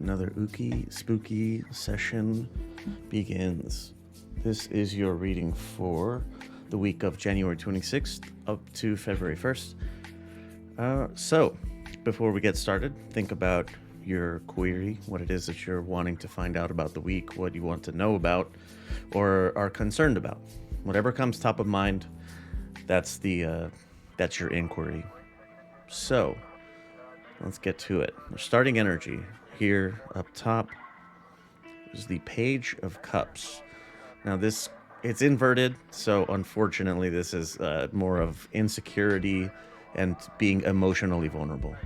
Another ooky, spooky session begins. This is your reading for the week of January 26th up to February 1st. So, before we get started, think about your query, what it is that you're wanting to find out about the week, what you want to know about, or are concerned about. Whatever comes top of mind, that's your inquiry. So, let's get to it. We're starting energy. Here up top is the Page of Cups. Now it's inverted, so unfortunately this is more of insecurity and being emotionally vulnerable.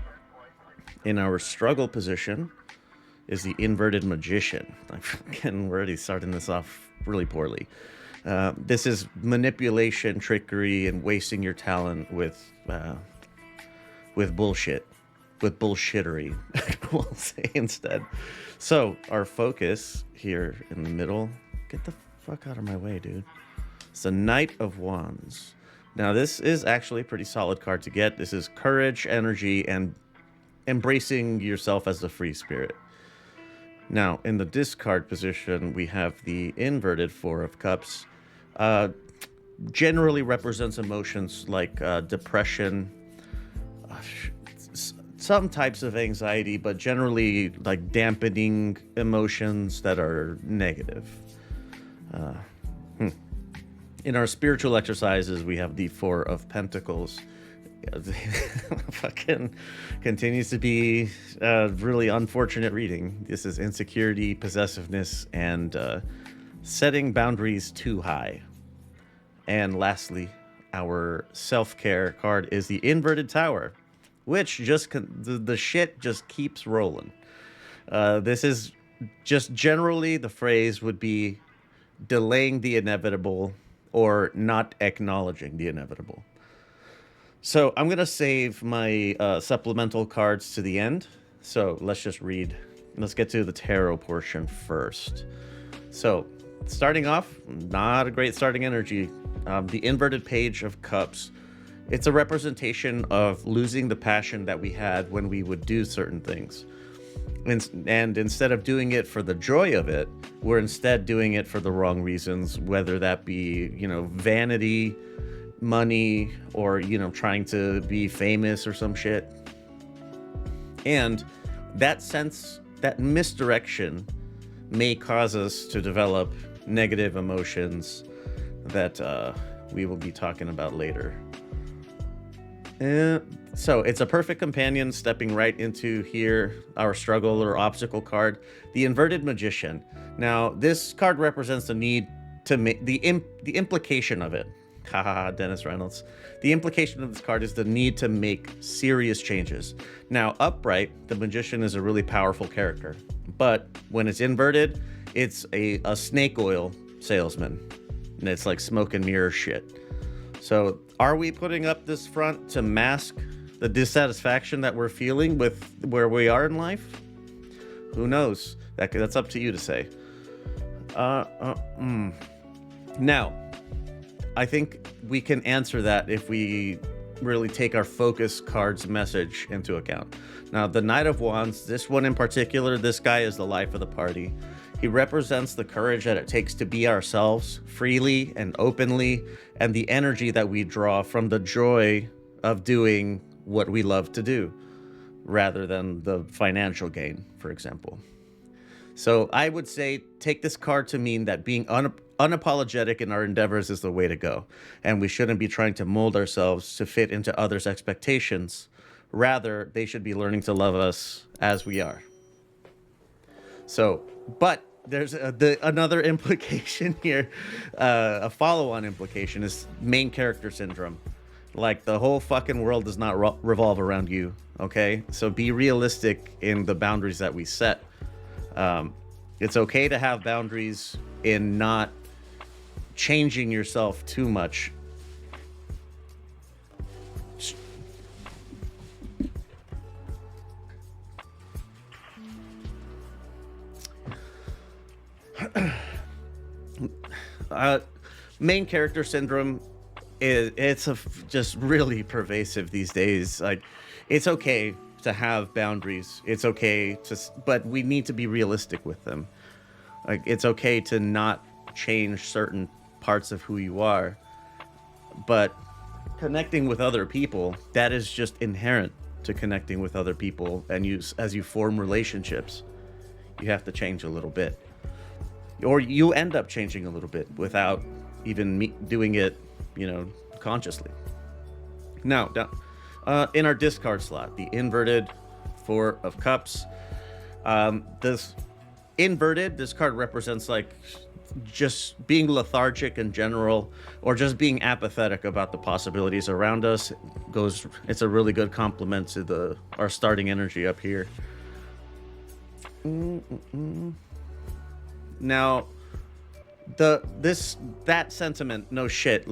In our struggle position is the inverted Magician. We're already starting this off really poorly. This is manipulation, trickery, and wasting your talent with bullshit. With bullshittery, we'll say instead. So our focus here in the middle, get the fuck out of my way, dude. It's the Knight of Wands. Now this is actually a pretty solid card to get. This is courage, energy, and embracing yourself as a free spirit. Now in the discard position, we have the inverted Four of Cups. Generally represents emotions like depression, some types of anxiety, but generally like dampening emotions that are negative. In our spiritual exercises, we have the Four of Pentacles. Fucking continues to be a really unfortunate reading. This is insecurity, possessiveness, and setting boundaries too high. And lastly, our self-care card is the Inverted Tower, which the shit just keeps rolling. This is just generally the phrase would be delaying the inevitable or not acknowledging the inevitable. So I'm going to save my supplemental cards to the end. So let's just read. Let's get to the tarot portion first. So starting off, not a great starting energy. The inverted Page of Cups. It's a representation of losing the passion that we had when we would do certain things. And instead of doing it for the joy of it, we're instead doing it for the wrong reasons, whether that be, vanity, money, or, trying to be famous or some shit. And that sense, that misdirection may cause us to develop negative emotions that we will be talking about later. So it's a perfect companion stepping right into here, our struggle or obstacle card, the Inverted Magician. Now, this card represents the need to make the implication of it. Haha, Dennis Reynolds. The implication of this card is the need to make serious changes. Now, upright, the Magician is a really powerful character, but when it's inverted, it's a snake oil salesman, and it's like smoke and mirror shit. So are we putting up this front to mask the dissatisfaction that we're feeling with where we are in life? Who knows? That's up to you to say. Now, I think we can answer that if we really take our focus card's message into account. Now, the Knight of Wands, this one in particular, this guy is the life of the party. He represents the courage that it takes to be ourselves freely and openly, and the energy that we draw from the joy of doing what we love to do, rather than the financial gain, for example. So I would say take this card to mean that being unapologetic in our endeavors is the way to go, and we shouldn't be trying to mold ourselves to fit into others' expectations. Rather, they should be learning to love us as we are. So, but there's another implication here, a follow-on implication is main character syndrome. Like the whole fucking world does not revolve around you, okay? So be realistic in the boundaries that we set. It's okay to have boundaries in not changing yourself too much. Main character syndrome it's just really pervasive these days. Like, it's okay to have boundaries. It's okay to, but we need to be realistic with them. Like, it's okay to not change certain parts of who you are, but connecting with other people, that is just inherent to connecting with other people. And you, as you form relationships, you have to change a little bit, or you end up changing a little bit without even doing it, consciously. Now, in our discard slot, the inverted Four of Cups. This inverted, this card represents like just being lethargic in general, or just being apathetic about the possibilities around us. It's a really good compliment to our starting energy up here. Now, that sentiment, no shit,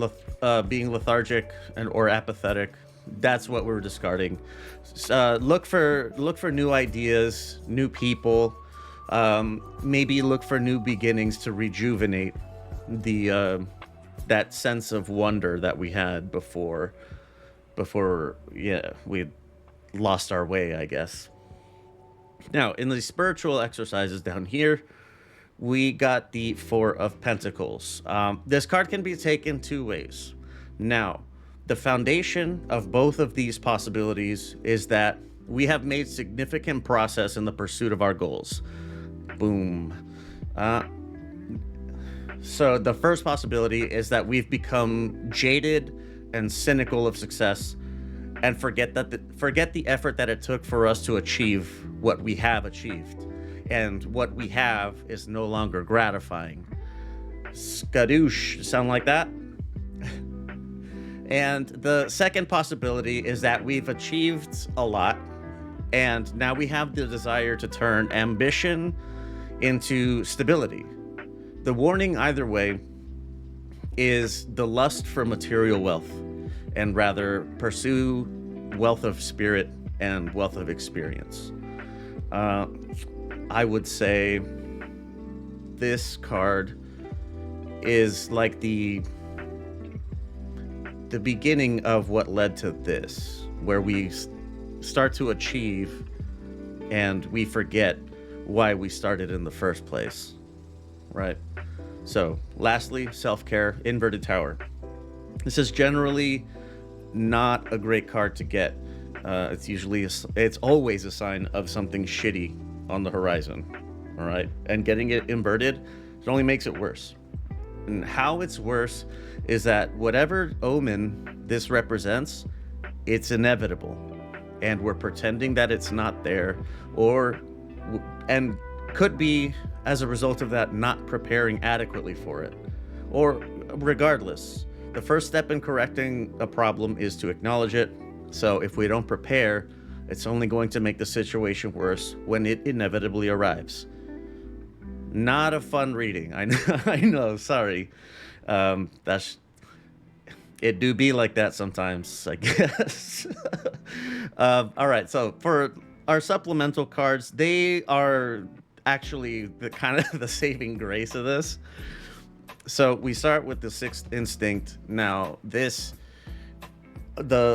being lethargic or apathetic, that's what we're discarding. Look for new ideas, new people. Maybe look for new beginnings to rejuvenate that sense of wonder that we had before we lost our way, I guess. Now, in the spiritual exercises down here, we got the Four of Pentacles. This card can be taken two ways. Now, the foundation of both of these possibilities is that we have made significant progress in the pursuit of our goals. Boom. So the first possibility is that we've become jaded and cynical of success, and forget the effort that it took for us to achieve what we have achieved, and what we have is no longer gratifying. Skadoosh, sound like that? And the second possibility is that we've achieved a lot, and now we have the desire to turn ambition into stability. The warning either way is the lust for material wealth, and rather pursue wealth of spirit and wealth of experience. I would say this card is like the beginning of what led to this, where we start to achieve and we forget why we started in the first place, right? So lastly, self-care, inverted tower. This is generally not a great card to get. It's always a sign of something shitty on the horizon, all right? And getting it inverted, it only makes it worse. And how it's worse is that whatever omen this represents, it's inevitable, and we're pretending that it's not there, and could be as a result of that not preparing adequately for it. Or regardless, the first step in correcting a problem is to acknowledge it. So if we don't prepare, it's only going to make the situation worse when it inevitably arrives. Not a fun reading. I know, sorry. It do be like that sometimes, I guess. All right, so for our supplemental cards, they are actually the kind of the saving grace of this. So we start with the Sixth Instinct. Now,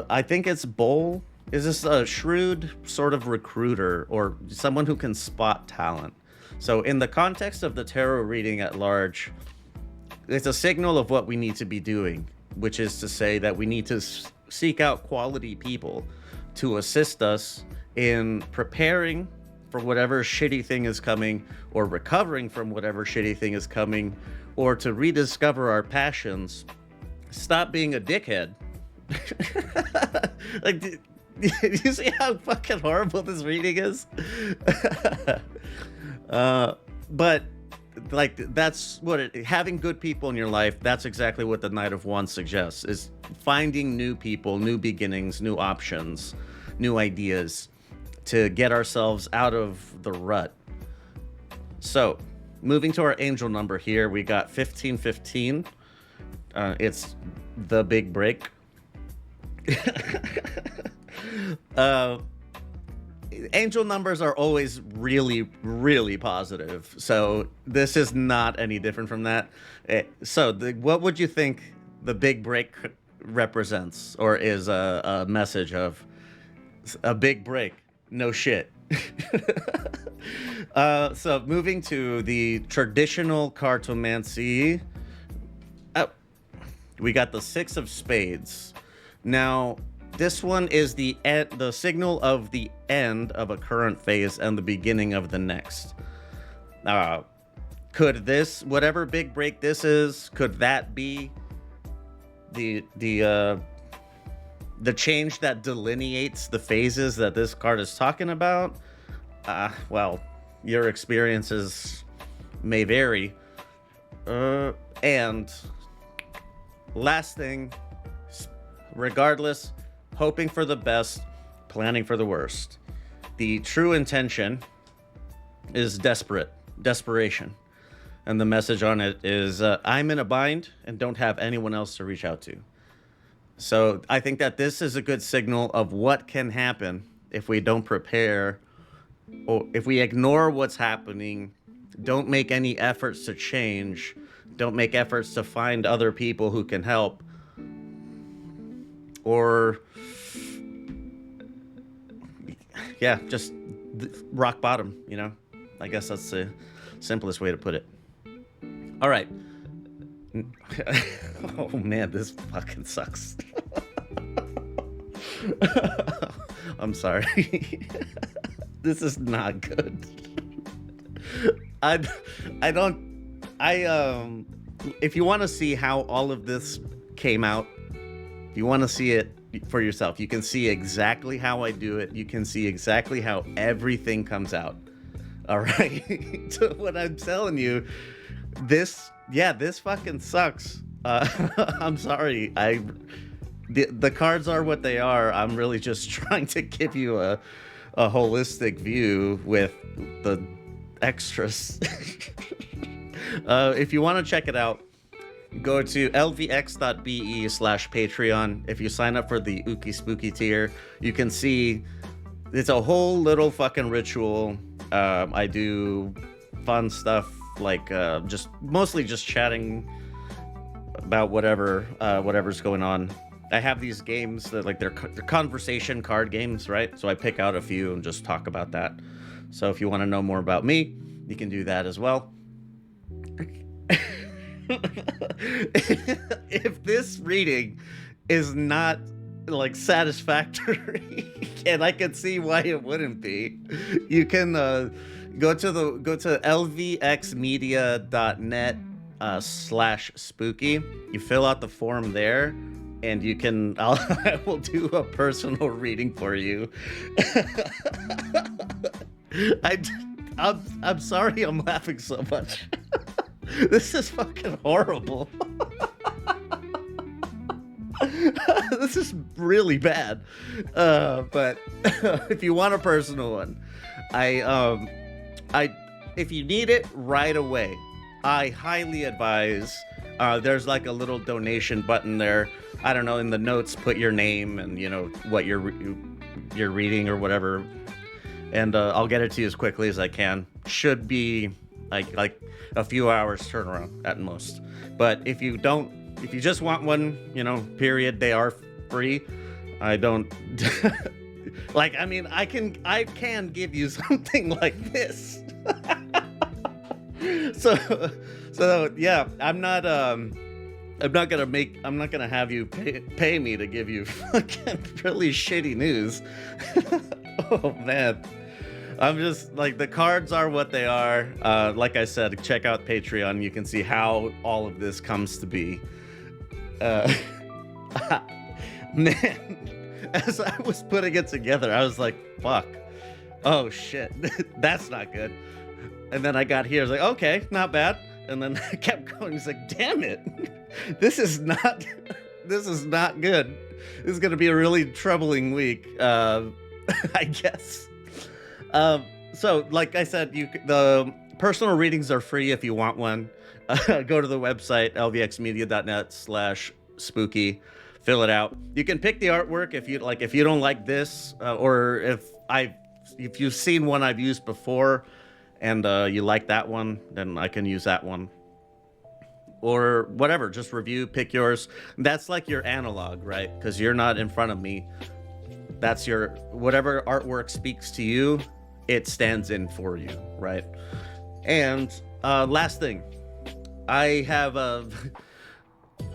I think it's Bull. Is this a shrewd sort of recruiter, or someone who can spot talent? So in the context of the tarot reading at large, it's a signal of what we need to be doing, which is to say that we need to seek out quality people to assist us in preparing for whatever shitty thing is coming, or recovering from whatever shitty thing is coming, or to rediscover our passions. Stop being a dickhead. Like, you see how fucking horrible this reading is? But like, that's what having good people in your life, that's exactly what the Knight of Wands suggests, is finding new people, new beginnings, new options, new ideas to get ourselves out of the rut. So moving to our angel number here, we got 1515. It's the big break. Angel numbers are always really, really positive, so this is not any different from that. So what would you think the big break represents, or is a message of a big break? No shit. So moving to the traditional cartomancy, uh, we got the Six of Spades. Now, this one is the signal of the end of a current phase and the beginning of the next. Uh, could this, whatever big break this is, could that be the change that delineates the phases that this card is talking about? Well, your experiences may vary. And last thing, regardless, hoping for the best, planning for the worst. The true intention is desperation. And the message on it is, I'm in a bind and don't have anyone else to reach out to. So I think that this is a good signal of what can happen if we don't prepare, or if we ignore what's happening, don't make any efforts to change, don't make efforts to find other people who can help, or yeah, just rock bottom, you know? I guess that's the simplest way to put it. All right. Oh man, this fucking sucks. I'm sorry. This is not good. If you want to see how all of this came out, if you want to see it for yourself, you can see exactly how I do it. You can see exactly how everything comes out. All right. So what I'm telling you, this fucking sucks. I'm sorry. The cards are what they are. I'm really just trying to give you a holistic view with the extras. If you want to check it out, go to lvx.be/Patreon. If you sign up for the Ookie Spooky tier, you can see it's a whole little fucking ritual. I do fun stuff like just mostly just chatting about whatever's going on. I have these games that like they're conversation card games, right? So I pick out a few and just talk about that. So if you want to know more about me, you can do that as well. If this reading is not like satisfactory, and I can see why it wouldn't be, you can go to lvxmedia.net/spooky. You fill out the form there, and you can I will do a personal reading for you. I'm sorry I'm laughing so much. This is fucking horrible. This is really bad. But if you want a personal one, if you need it right away, I highly advise. There's like a little donation button there. I don't know, in the notes, put your name and you know what you're reading or whatever, and I'll get it to you as quickly as I can. Should be like a few hours turnaround at most. But if you just want one, you know, period, they are free. I don't like. I mean, I can give you something like this. So yeah, I'm not gonna have you pay me to give you fucking really shitty news. Oh man. I'm just like, the cards are what they are. Like I said, check out Patreon. You can see how all of this comes to be. Man, as I was putting it together, I was like, fuck. Oh shit, that's not good. And then I got here, I was like, okay, not bad. And then I kept going. It's like, damn it, this is not good. This is gonna be a really troubling week, I guess. So like I said, the personal readings are free if you want one. Go to the website lvxmedia.net/spooky, fill it out. You can pick the artwork if you like. If you don't like this, or if you've seen one I've used before and you like that one, then I can use that one. Or whatever, just review, pick yours. That's like your analog, right? Because you're not in front of me. That's your whatever artwork speaks to you, it stands in for you, right? And last thing, I have a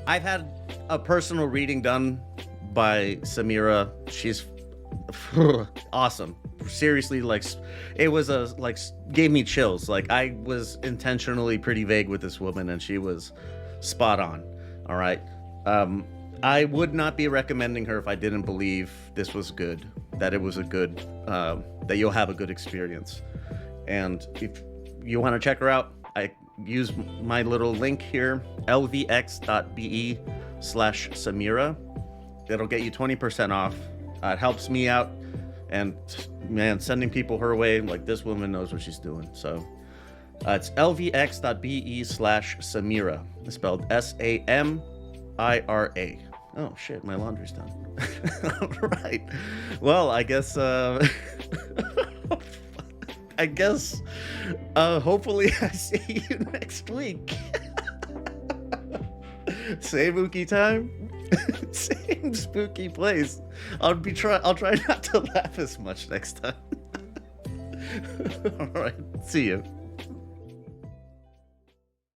I've had a personal reading done by Samira. She's awesome. Seriously, like it was a like gave me chills. Like I was intentionally pretty vague with this woman, and she was spot on. All right. I would not be recommending her if I didn't believe this was good, that it was a good, that you'll have a good experience. And if you want to check her out, I use my little link here, lvx.be/Samira. It'll get you 20% off. It helps me out. And man, sending people her way, like this woman knows what she's doing. So it's lvx.be/Samira. It's spelled SAMIRA. Oh shit, my laundry's done. All right. Well, I guess hopefully I see you next week. Same Mookie time, same spooky place. I'll try not to laugh as much next time. All right. See you.